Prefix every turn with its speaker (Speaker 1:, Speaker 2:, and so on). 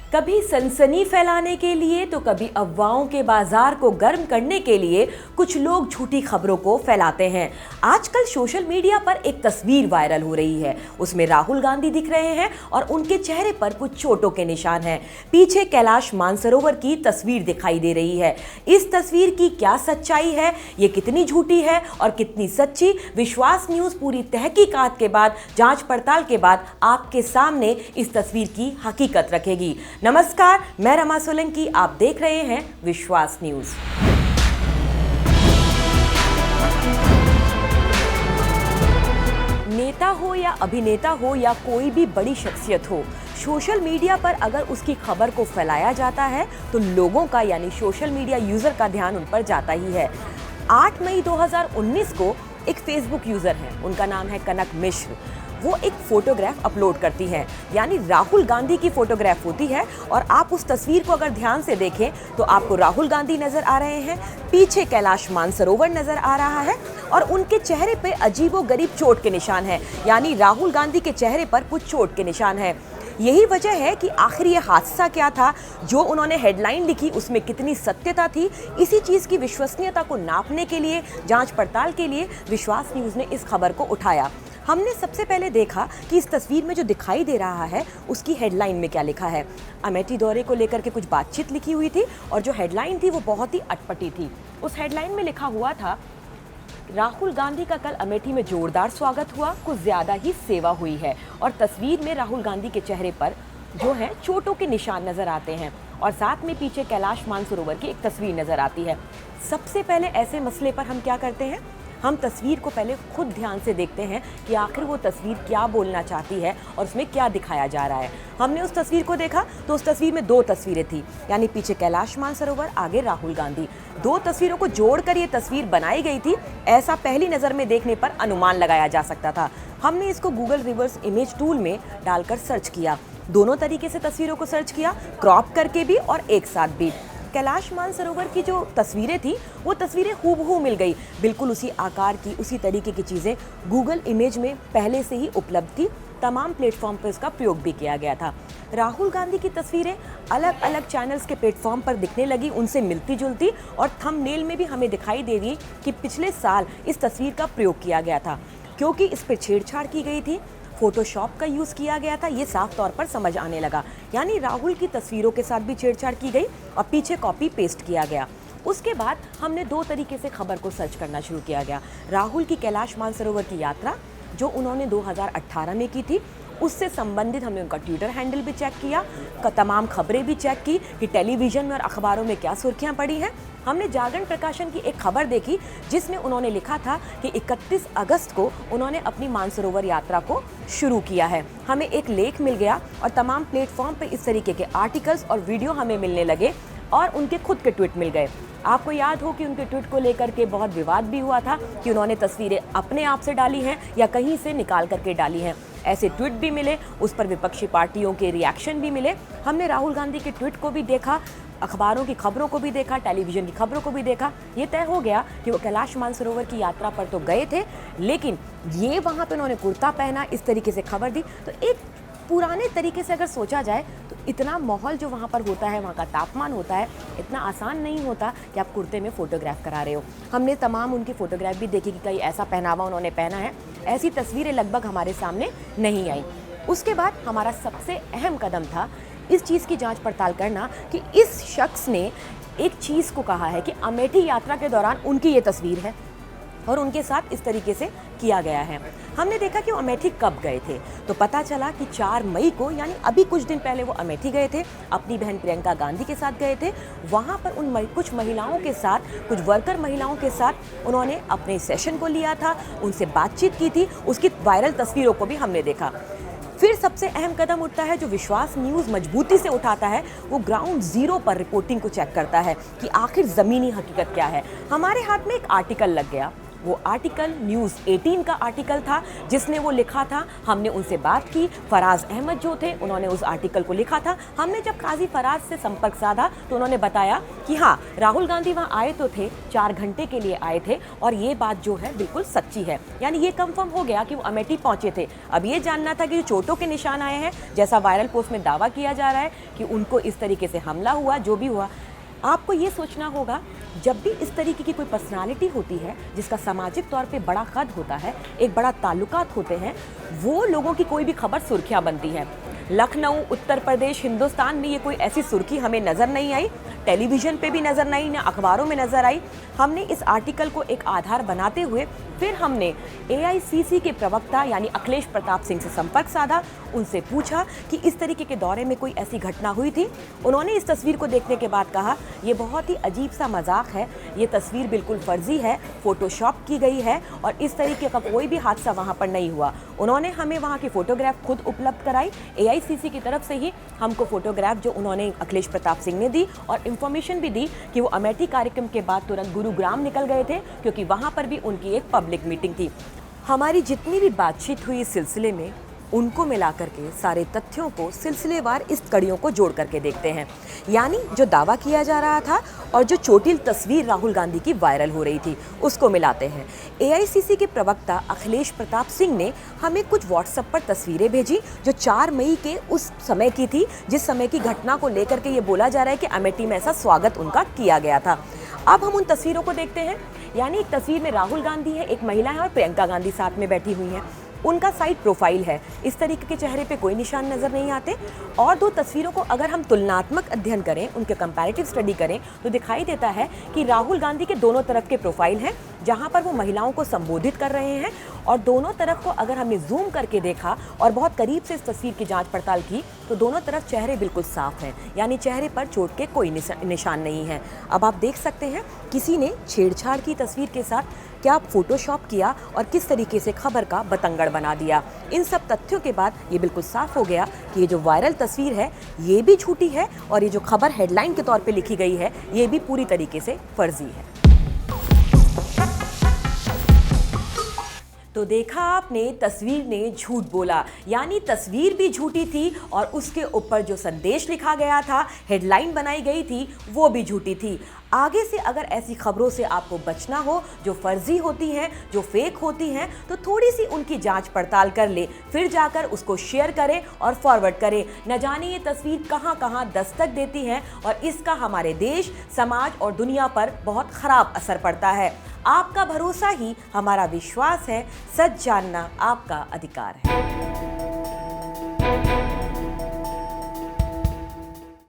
Speaker 1: कभी सनसनी फैलाने के लिए तो कभी अफवाहों के बाजार को गर्म करने के लिए कुछ लोग झूठी खबरों को फैलाते हैं। आजकल सोशल मीडिया पर एक तस्वीर वायरल हो रही है। उसमें राहुल गांधी दिख रहे हैं और उनके चेहरे पर कुछ चोटों के निशान हैं। पीछे कैलाश मानसरोवर की तस्वीर दिखाई दे रही है। इस तस्वीर की क्या सच्चाई है, ये कितनी झूठी है और कितनी सच्ची, विश्वास न्यूज़ पूरी तहकीकात के बाद, जांच पड़ताल के बाद आपके सामने इस तस्वीर की हकीकत रखेगी। नमस्कार, मैं रमा सोलंकी, आप देख रहे हैं विश्वास न्यूज़। नेता हो या अभिनेता हो या कोई भी बड़ी शख्सियत हो, सोशल मीडिया पर अगर उसकी खबर को फैलाया जाता है तो लोगों का यानी सोशल मीडिया यूज़र का ध्यान उन पर जाता ही है। 8 मई 2019 को एक फेसबुक यूज़र है, उनका नाम है कनक मिश्र। वो एक फोटोग्राफ अपलोड करती हैं, यानी राहुल गांधी की फोटोग्राफ होती है और आप उस तस्वीर को अगर ध्यान से देखें तो आपको राहुल गांधी नजर आ रहे हैं, पीछे कैलाश मानसरोवर नजर आ रहा है और उनके चेहरे पे अजीबोगरीब चोट के निशान हैं, यानी राहुल गांधी के चेहरे पर कुछ चोट के निशान हैं। यही वजह है कि आखिर ये हादसा क्या था, जो उन्होंने हेडलाइन लिखी उसमें कितनी सत्यता थी। इसी चीज़ की विश्वसनीयता को नापने के लिए, जांच पड़ताल के लिए विश्वास न्यूज़ ने इस खबर को उठाया। हमने सबसे पहले देखा कि इस तस्वीर में जो दिखाई दे रहा है उसकी हेडलाइन में क्या लिखा है। अमेठी दौरे को लेकर के कुछ बातचीत लिखी हुई थी और जो हेडलाइन थी वो बहुत ही अटपटी थी। उस हेडलाइन में लिखा हुआ था, राहुल गांधी का कल अमेठी में जोरदार स्वागत हुआ, कुछ ज़्यादा ही सेवा हुई है। और तस्वीर में राहुल गांधी के चेहरे पर जो है चोटों के निशान नज़र आते हैं और साथ में पीछे कैलाश मानसरोवर की एक तस्वीर नज़र आती है। सबसे पहले ऐसे मसले पर हम क्या करते हैं, हम तस्वीर को पहले खुद ध्यान से देखते हैं कि आखिर वो तस्वीर क्या बोलना चाहती है और उसमें क्या दिखाया जा रहा है। हमने उस तस्वीर को देखा तो उस तस्वीर में 2 तस्वीरें थी, यानी पीछे कैलाश मानसरोवर, आगे राहुल गांधी। 2 तस्वीरों को जोड़कर ये तस्वीर बनाई गई थी, ऐसा पहली नज़र में देखने पर अनुमान लगाया जा सकता था। हमने इसको गूगल रिवर्स इमेज टूल में डालकर सर्च किया, दोनों तरीके से तस्वीरों को सर्च किया, क्रॉप करके भी और एक साथ भी। कैलाश मानसरोवर की जो तस्वीरें थी वो तस्वीरें हूबहू मिल गई, बिल्कुल उसी आकार की, उसी तरीके की चीज़ें गूगल इमेज में पहले से ही उपलब्ध थी। तमाम प्लेटफॉर्म पर इसका प्रयोग भी किया गया था। राहुल गांधी की तस्वीरें अलग अलग चैनल्स के प्लेटफॉर्म पर दिखने लगी, उनसे मिलती जुलती, और थंबनेल में भी हमें दिखाई दे रही कि पिछले साल इस तस्वीर का प्रयोग किया गया था, क्योंकि इस पर छेड़छाड़ की गई थी, फोटोशॉप का यूज़ किया गया था। ये साफ तौर पर समझ आने लगा, यानी राहुल की तस्वीरों के साथ भी छेड़छाड़ की गई और पीछे कॉपी पेस्ट किया गया। उसके बाद हमने 2 तरीके से खबर को सर्च करना शुरू किया गया। राहुल की कैलाश मानसरोवर की यात्रा जो उन्होंने 2018 में की थी, उससे संबंधित हमने उनका ट्विटर हैंडल भी चेक किया, तमाम खबरें भी चेक की कि टेलीविज़न में और अखबारों में क्या सुर्खियां पड़ी हैं। हमने जागरण प्रकाशन की एक खबर देखी जिसमें उन्होंने लिखा था कि 31 अगस्त को उन्होंने अपनी मानसरोवर यात्रा को शुरू किया है। हमें एक लेख मिल गया और तमाम प्लेटफॉर्म पर इस तरीके के आर्टिकल्स और वीडियो हमें मिलने लगे और उनके खुद के ट्वीट मिल गए। आपको याद हो कि उनके ट्वीट को लेकर के बहुत विवाद भी हुआ था कि उन्होंने तस्वीरें अपने आप से डाली हैं या कहीं से निकाल करके डाली हैं। ऐसे ट्वीट भी मिले, उस पर विपक्षी पार्टियों के रिएक्शन भी मिले। हमने राहुल गांधी के ट्वीट को भी देखा, अखबारों की खबरों को भी देखा, टेलीविज़न की खबरों को भी देखा। ये तय हो गया कि वो कैलाश मानसरोवर की यात्रा पर तो गए थे, लेकिन ये वहाँ पे उन्होंने कुर्ता पहना, इस तरीके से खबर दी। तो एक पुराने तरीके से अगर सोचा जाए तो इतना माहौल जो वहाँ पर होता है, वहाँ का तापमान होता है, इतना आसान नहीं होता कि आप कुर्ते में फ़ोटोग्राफ करा रहे हो। हमने तमाम उनकी फ़ोटोग्राफ भी देखी कि कहीं ऐसा पहनावा उन्होंने पहना है, ऐसी तस्वीरें लगभग हमारे सामने नहीं आई। उसके बाद हमारा सबसे अहम कदम था इस चीज़ की जांच पड़ताल करना कि इस शख्स ने एक चीज़ को कहा है कि अमेठी यात्रा के दौरान उनकी ये तस्वीर है और उनके साथ इस तरीके से किया गया है। हमने देखा कि वो अमेठी कब गए थे, तो पता चला कि 4 मई को, यानी अभी कुछ दिन पहले वो अमेठी गए थे, अपनी बहन प्रियंका गांधी के साथ गए थे। वहाँ पर उन कुछ महिलाओं के साथ, कुछ वर्कर महिलाओं के साथ उन्होंने अपने सेशन को लिया था, उनसे बातचीत की थी। उसकी वायरल तस्वीरों को भी हमने देखा। फिर सबसे अहम कदम उठता है जो विश्वास न्यूज़ मजबूती से उठाता है, वो ग्राउंड ज़ीरो पर रिपोर्टिंग को चेक करता है कि आखिर ज़मीनी हकीकत क्या है। हमारे हाथ में एक आर्टिकल लग गया वो आर्टिकल न्यूज़ 18 का आर्टिकल था जिसने वो लिखा था। हमने उनसे बात की, फराज अहमद जो थे उन्होंने उस आर्टिकल को लिखा था। हमने जब काजी फराज से संपर्क साधा तो उन्होंने बताया कि हाँ, राहुल गांधी वहाँ आए तो थे, 4 घंटे के लिए आए थे और ये बात जो है बिल्कुल सच्ची है। यानी ये कंफर्म हो गया कि वो अमेठी पहुंचे थे। अब ये जानना था कि जो चोटों के निशान आए हैं, जैसा वायरल पोस्ट में दावा किया जा रहा है कि उनको इस तरीके से हमला हुआ, जो भी हुआ, आपको ये सोचना होगा जब भी इस तरीके की कोई पर्सनालिटी होती है जिसका सामाजिक तौर पे बड़ा कद होता है, एक बड़ा ताल्लुकात होते हैं, वो लोगों की कोई भी खबर सुर्खियां बनती है। लखनऊ, उत्तर प्रदेश, हिंदुस्तान में ये कोई ऐसी सुर्खी हमें नज़र नहीं आई, टेलीविज़न पे भी नज़र नहीं, ना अखबारों में नज़र आई। हमने इस आर्टिकल को एक आधार बनाते हुए फिर हमने AICC के प्रवक्ता यानी अखिलेश प्रताप सिंह से संपर्क साधा, उनसे पूछा कि इस तरीके के दौरे में कोई ऐसी घटना हुई थी। उन्होंने इस तस्वीर को देखने के बाद कहा, ये बहुत ही अजीब सा मजाक है, ये तस्वीर बिल्कुल फर्जी है, फोटोशॉप की गई है और इस तरीके का कोई भी हादसा वहाँ पर नहीं हुआ। उन्होंने हमें वहाँ की फ़ोटोग्राफ खुद उपलब्ध कराई, AICC की तरफ से ही हमको फ़ोटोग्राफ जो उन्होंने अखिलेश प्रताप सिंह ने दी और इन्फॉर्मेशन भी दी कि वो अमेठी कार्यक्रम के बाद तुरंत गुरुग्राम निकल गए थे क्योंकि वहाँ पर भी उनकी एक पब्लिक मीटिंग थी। हमारी जितनी भी बातचीत हुई इस सिलसिले में, उनको मिलाकर के सारे तथ्यों को सिलसिलेवार इस कड़ियों को जोड़ करके देखते हैं। यानी जो दावा किया जा रहा था और जो चोटिल तस्वीर राहुल गांधी की वायरल हो रही थी, उसको मिलाते हैं। AICC के प्रवक्ता अखिलेश प्रताप सिंह ने हमें कुछ व्हाट्सएप पर तस्वीरें भेजी जो 4 मई के उस समय की थी, जिस समय की घटना को लेकर के ये बोला जा रहा है कि अमेठी में ऐसा स्वागत उनका किया गया था। अब हम उन तस्वीरों को देखते हैं। यानी एक तस्वीर में राहुल गांधी है, एक महिला है और प्रियंका गांधी साथ में बैठी हुई हैं। उनका साइड प्रोफाइल है, इस तरीके के चेहरे पे कोई निशान नज़र नहीं आते। और 2 तस्वीरों को अगर हम तुलनात्मक अध्ययन करें, उनके कंपैरेटिव स्टडी करें, तो दिखाई देता है कि राहुल गांधी के दोनों तरफ के प्रोफाइल हैं जहां पर वो महिलाओं को संबोधित कर रहे हैं। और दोनों तरफ को अगर हमने जूम करके देखा और बहुत करीब से इस तस्वीर की जांच पड़ताल की तो दोनों तरफ चेहरे बिल्कुल साफ हैं, यानी चेहरे पर चोट के कोई निशान नहीं है। अब आप देख सकते हैं किसी ने छेड़छाड़ की तस्वीर के साथ क्या फोटोशॉप किया और किस तरीके से खबर का बतंगड़ बना दिया। इन सब तथ्यों के बाद ये बिल्कुल साफ हो गया कि ये जो वायरल तस्वीर है ये भी झूठी है और ये जो खबर हेडलाइन के तौर पे लिखी गई है ये भी पूरी तरीके से फर्जी है। तो देखा आपने, तस्वीर ने झूठ बोला, यानी तस्वीर भी झूठी थी और उसके ऊपर जो संदेश लिखा गया था, हेडलाइन बनाई गई थी, वो भी झूठी थी। आगे से अगर ऐसी खबरों से आपको बचना हो जो फर्जी होती हैं, जो फेक होती हैं, तो थोड़ी सी उनकी जांच पड़ताल कर ले, फिर जाकर उसको शेयर करें और फॉरवर्ड करें। न जाने ये तस्वीर कहां कहां दस्तक देती है और इसका हमारे देश, समाज और दुनिया पर बहुत खराब असर पड़ता है। आपका भरोसा ही हमारा विश्वास है, सच जानना आपका अधिकार है।